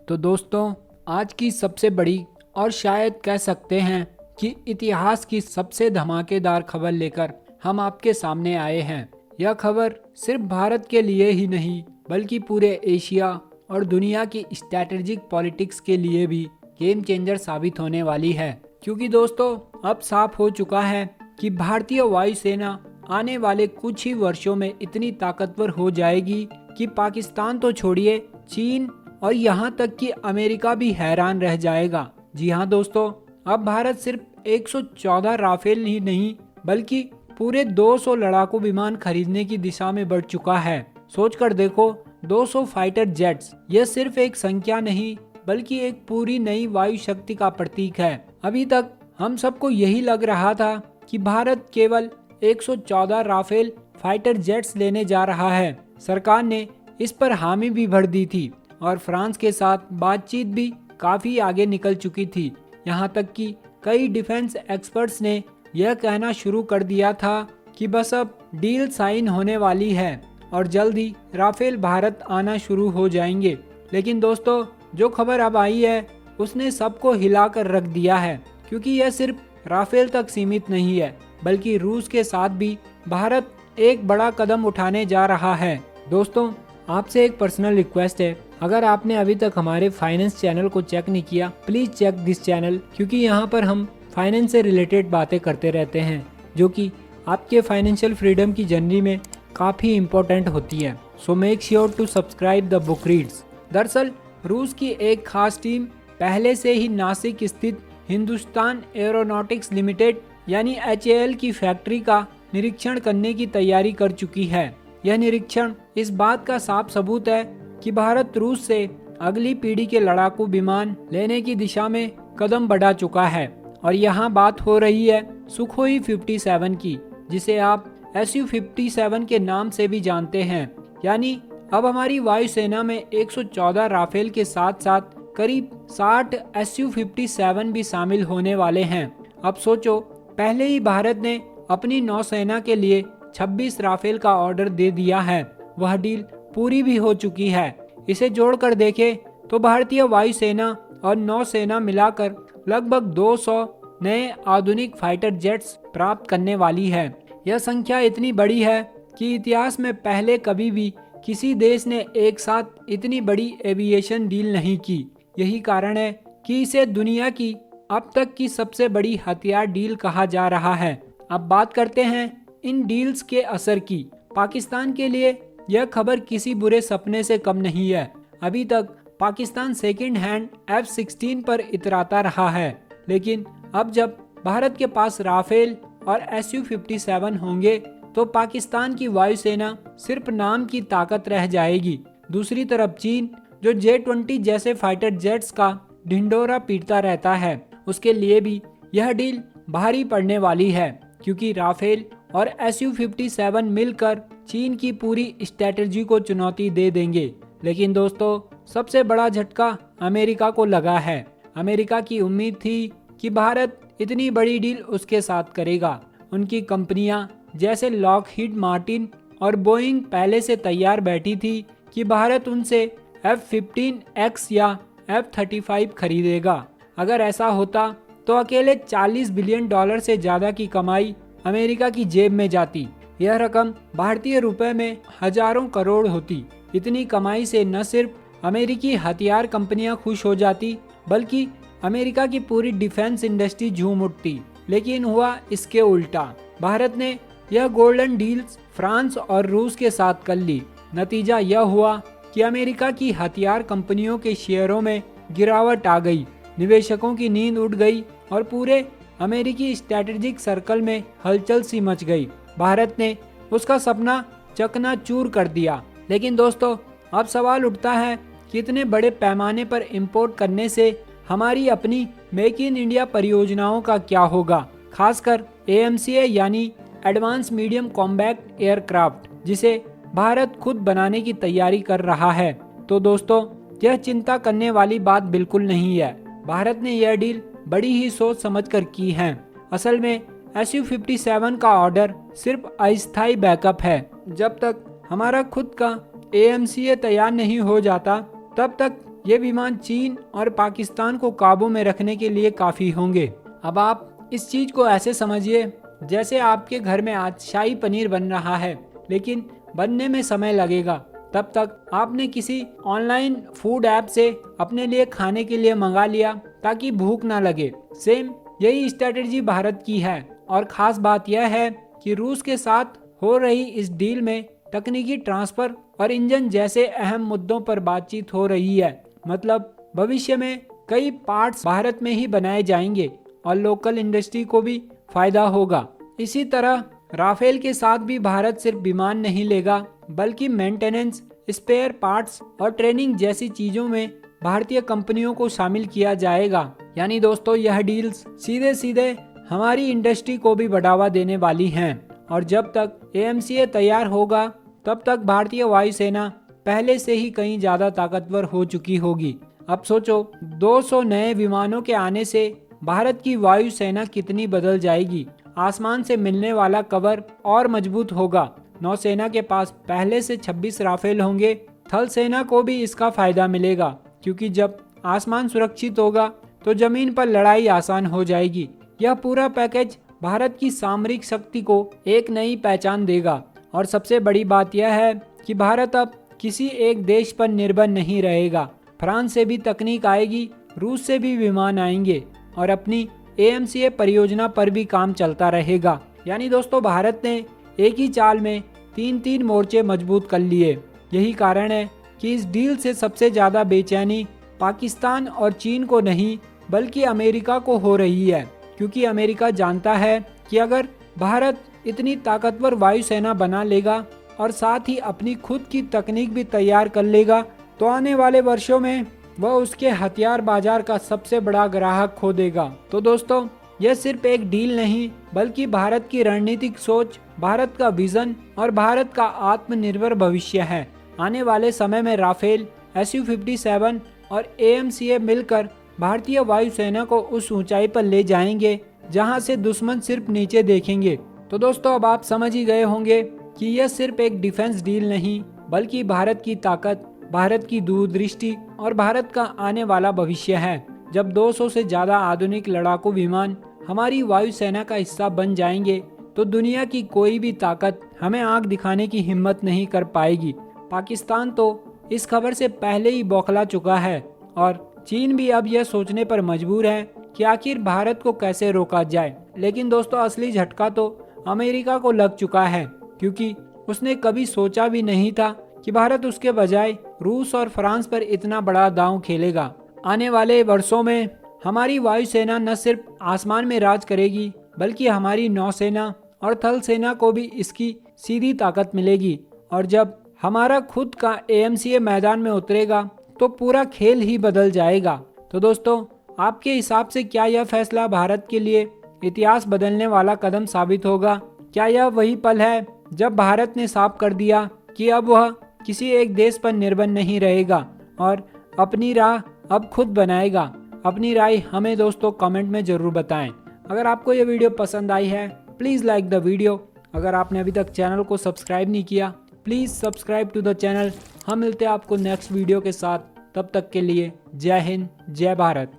तो दोस्तों, आज की सबसे बड़ी और शायद कह सकते हैं कि इतिहास की सबसे धमाकेदार खबर लेकर हम आपके सामने आए हैं। यह खबर सिर्फ भारत के लिए ही नहीं बल्कि पूरे एशिया और दुनिया की स्ट्रैटेजिक पॉलिटिक्स के लिए भी गेम चेंजर साबित होने वाली है। क्योंकि दोस्तों, अब साफ हो चुका है कि भारतीय वायुसेना आने वाले कुछ ही वर्षों में इतनी ताकतवर हो जाएगी कि पाकिस्तान तो छोड़िए, चीन और यहाँ तक कि अमेरिका भी हैरान रह जाएगा। जी हाँ दोस्तों, अब भारत सिर्फ 114 राफेल ही नहीं बल्कि पूरे 200 लड़ाकू विमान खरीदने की दिशा में बढ़ चुका है। सोचकर देखो, 200 फाइटर जेट्स, यह सिर्फ एक संख्या नहीं बल्कि एक पूरी नई वायु शक्ति का प्रतीक है। अभी तक हम सबको यही लग रहा था कि भारत केवल 114 राफेल फाइटर जेट्स लेने जा रहा है। सरकार ने इस पर हामी भी भर दी थी और फ्रांस के साथ बातचीत भी काफी आगे निकल चुकी थी। यहाँ तक कि कई डिफेंस एक्सपर्ट्स ने यह कहना शुरू कर दिया था कि बस अब डील साइन होने वाली है और जल्द ही राफेल भारत आना शुरू हो जाएंगे। लेकिन दोस्तों, जो खबर अब आई है उसने सबको हिलाकर रख दिया है, क्योंकि यह सिर्फ राफेल तक सीमित नहीं है बल्कि रूस के साथ भी भारत एक बड़ा कदम उठाने जा रहा है। दोस्तों, आपसे एक पर्सनल रिक्वेस्ट है, अगर आपने अभी तक हमारे फाइनेंस चैनल को चेक नहीं किया, प्लीज चेक दिस चैनल, क्योंकि यहाँ पर हम फाइनेंस से रिलेटेड बातें करते रहते हैं जो कि आपके फाइनेंशियल फ्रीडम की जर्नी में काफी इम्पोर्टेंट होती है। So make sure to subscribe the book reads. दरअसल रूस की एक खास टीम पहले से ही नासिक स्थित हिंदुस्तान एरोनॉटिक्स लिमिटेड यानी HAL की फैक्ट्री का निरीक्षण करने की तैयारी कर चुकी है। यह निरीक्षण इस बात का साफ सबूत है कि भारत रूस से अगली पीढ़ी के लड़ाकू विमान लेने की दिशा में कदम बढ़ा चुका है। और यहाँ बात हो रही है सुखोई 57 की, जिसे आप Su-57 के नाम से भी जानते हैं। यानी अब हमारी वायुसेना में 114 राफेल के साथ साथ करीब 60 Su-57 भी शामिल होने वाले हैं। अब सोचो, पहले ही भारत ने अपनी नौसेना के लिए 26 राफेल का ऑर्डर दे दिया है। वह डील पूरी भी हो चुकी है। इसे जोड़कर देखें तो भारतीय वायुसेना और नौसेना मिलाकर लगभग 200 नए आधुनिक फाइटर जेट्स प्राप्त करने वाली है। यह संख्या इतनी बड़ी है कि इतिहास में पहले कभी भी किसी देश ने एक साथ इतनी बड़ी एविएशन डील नहीं की। यही कारण है कि इसे दुनिया की अब तक की सबसे बड़ी हथियार डील कहा जा रहा है। अब बात करते हैं इन डील्स के असर की। पाकिस्तान के लिए यह खबर किसी बुरे सपने से कम नहीं है। अभी तक पाकिस्तान सेकंड हैंड F-16 पर इतराता रहा है, लेकिन अब जब भारत के पास राफेल और Su-57 होंगे तो पाकिस्तान की वायुसेना सिर्फ नाम की ताकत रह जाएगी। दूसरी तरफ चीन, जो J-20 जैसे फाइटर जेट्स का ढिंढोरा पीटता रहता है, उसके लिए भी यह डील भारी पड़ने वाली है, क्योंकि राफेल और Su-57 मिलकर चीन की पूरी स्ट्रैटेजी को चुनौती दे देंगे। लेकिन दोस्तों, सबसे बड़ा झटका अमेरिका को लगा है। अमेरिका की उम्मीद थी कि भारत इतनी बड़ी डील उसके साथ करेगा। उनकी कंपनियां जैसे लॉकहीड मार्टिन और बोइंग पहले से तैयार बैठी थी कि भारत उनसे F-15X या F-35 खरीदेगा। अगर ऐसा होता तो अकेले $40 बिलियन से ज्यादा की कमाई अमेरिका की जेब में जाती। यह रकम भारतीय रुपए में हजारों करोड़ होती। इतनी कमाई से न सिर्फ अमेरिकी हथियार कंपनियां खुश हो जाती बल्कि अमेरिका की पूरी डिफेंस इंडस्ट्री झूम उठती। लेकिन हुआ इसके उल्टा। भारत ने यह गोल्डन डील्स फ्रांस और रूस के साथ कर ली। नतीजा यह हुआ कि अमेरिका की हथियार कंपनियों के शेयरों में गिरावट आ गई, निवेशकों की नींद उड़ गई और पूरे अमेरिकी स्ट्रैटेजिक सर्कल में हलचल सी मच गई। भारत ने उसका सपना चकनाचूर कर दिया। लेकिन दोस्तों, अब सवाल उठता है कि इतने बड़े पैमाने पर इंपोर्ट करने से हमारी अपनी मेक इन इंडिया परियोजनाओं का क्या होगा, खासकर AMCA यानी एडवांस मीडियम कॉम्बैट एयरक्राफ्ट, जिसे भारत खुद बनाने की तैयारी कर रहा है। तो दोस्तों, यह चिंता करने वाली बात बिल्कुल नहीं है। भारत ने यह डील बड़ी ही सोच समझकर की है। असल में Su-57 का ऑर्डर सिर्फ अस्थायी बैकअप है। जब तक हमारा खुद का AMCA तैयार नहीं हो जाता, तब तक ये विमान चीन और पाकिस्तान को काबू में रखने के लिए काफ़ी होंगे। अब आप इस चीज़ को ऐसे समझिए जैसे आपके घर में आज शाही पनीर बन रहा है, लेकिन बनने में समय लगेगा। तब तक आपने किसी ऑनलाइन फूड ऐप से अपने लिए खाने के लिए मंगा लिया ताकि भूख ना लगे। सेम यही स्ट्रेटेजी भारत की है और ख़ास बात यह है कि रूस के साथ हो रही इस डील में तकनीकी ट्रांसफर और इंजन जैसे अहम मुद्दों पर बातचीत हो रही है। मतलब भविष्य में कई पार्ट्स भारत में ही बनाए जाएंगे और लोकल इंडस्ट्री को भी फायदा होगा। इसी तरह राफेल के साथ भी भारत सिर्फ विमान नहीं लेगा, बल्कि मेंटेनेंस, स्पेयर पार्ट्स और ट्रेनिंग जैसी चीजों में भारतीय कंपनियों को शामिल किया जाएगा। यानी दोस्तों, यह डील्स सीधे सीधे हमारी इंडस्ट्री को भी बढ़ावा देने वाली हैं। और जब तक AMCA तैयार होगा तब तक भारतीय वायुसेना पहले से ही कहीं ज्यादा ताकतवर हो चुकी होगी। अब सोचो, 200 नए विमानों के आने से भारत की वायुसेना कितनी बदल जाएगी। आसमान से मिलने वाला कवर और मजबूत होगा। नौसेना के पास पहले से 26 राफेल होंगे। थल सेना को भी इसका फायदा मिलेगा, क्योंकि जब आसमान सुरक्षित होगा तो जमीन पर लड़ाई आसान हो जाएगी। यह पूरा पैकेज भारत की सामरिक शक्ति को एक नई पहचान देगा। और सबसे बड़ी बात यह है कि भारत अब किसी एक देश पर निर्भर नहीं रहेगा। फ्रांस से भी तकनीक आएगी, रूस से भी विमान आएंगे और अपनी AMCA परियोजना पर भी काम चलता रहेगा। यानी दोस्तों, भारत ने एक ही चाल में 3 मोर्चे मजबूत कर लिए। यही कारण है कि इस डील से सबसे ज्यादा बेचैनी पाकिस्तान और चीन को नहीं, बल्कि अमेरिका को हो रही है। क्योंकि अमेरिका जानता है कि अगर भारत इतनी ताकतवर वायुसेना बना लेगा और साथ ही अपनी खुद की तकनीक भी तैयार कर लेगा, तो आने वाले वर्षों में वह उसके हथियार बाजार का सबसे बड़ा ग्राहक खो देगा। तो दोस्तों, यह सिर्फ एक डील नहीं, बल्कि भारत की रणनीतिक सोच, भारत का विजन और भारत का आत्मनिर्भर भविष्य है। आने वाले समय में राफेल, Su-57 और AMCA मिलकर भारतीय वायुसेना को उस ऊंचाई पर ले जाएंगे जहां से दुश्मन सिर्फ नीचे देखेंगे। तो दोस्तों, अब आप समझ ही गए होंगे कि यह सिर्फ एक डिफेंस डील नहीं, बल्कि भारत की ताकत, भारत की दूरदृष्टि और भारत का आने वाला भविष्य है। जब 200 से ज्यादा आधुनिक लड़ाकू विमान हमारी वायुसेना का हिस्सा बन जाएंगे, तो दुनिया की कोई भी ताकत हमें आंख दिखाने की हिम्मत नहीं कर पाएगी। पाकिस्तान तो इस खबर से पहले ही बौखला चुका है और चीन भी अब यह सोचने पर मजबूर है कि आखिर भारत को कैसे रोका जाए। लेकिन दोस्तों, असली झटका तो अमेरिका को लग चुका है, क्योंकि उसने कभी सोचा भी नहीं था कि भारत उसके बजाय रूस और फ्रांस पर इतना बड़ा दांव खेलेगा। आने वाले वर्षों में हमारी वायुसेना न सिर्फ आसमान में राज करेगी, बल्कि हमारी नौसेना और थल सेना को भी इसकी सीधी ताकत मिलेगी। और जब हमारा खुद का AMCA मैदान में उतरेगा, तो पूरा खेल ही बदल जाएगा। तो दोस्तों, आपके हिसाब से क्या यह फैसला भारत के लिए इतिहास बदलने वाला कदम साबित होगा? क्या यह वही पल है जब भारत ने साफ कर दिया कि अब वह किसी एक देश पर निर्भर नहीं रहेगा और अपनी राह अब खुद बनाएगा? अपनी राय हमें दोस्तों कमेंट में जरूर बताएं। अगर आपको यह वीडियो पसंद आई है, प्लीज़ लाइक द वीडियो। अगर आपने अभी तक चैनल को सब्सक्राइब नहीं किया, please subscribe to the channel. हम मिलते हैं आपको नेक्स्ट वीडियो के साथ। तब तक के लिए जय हिंद, जय भारत।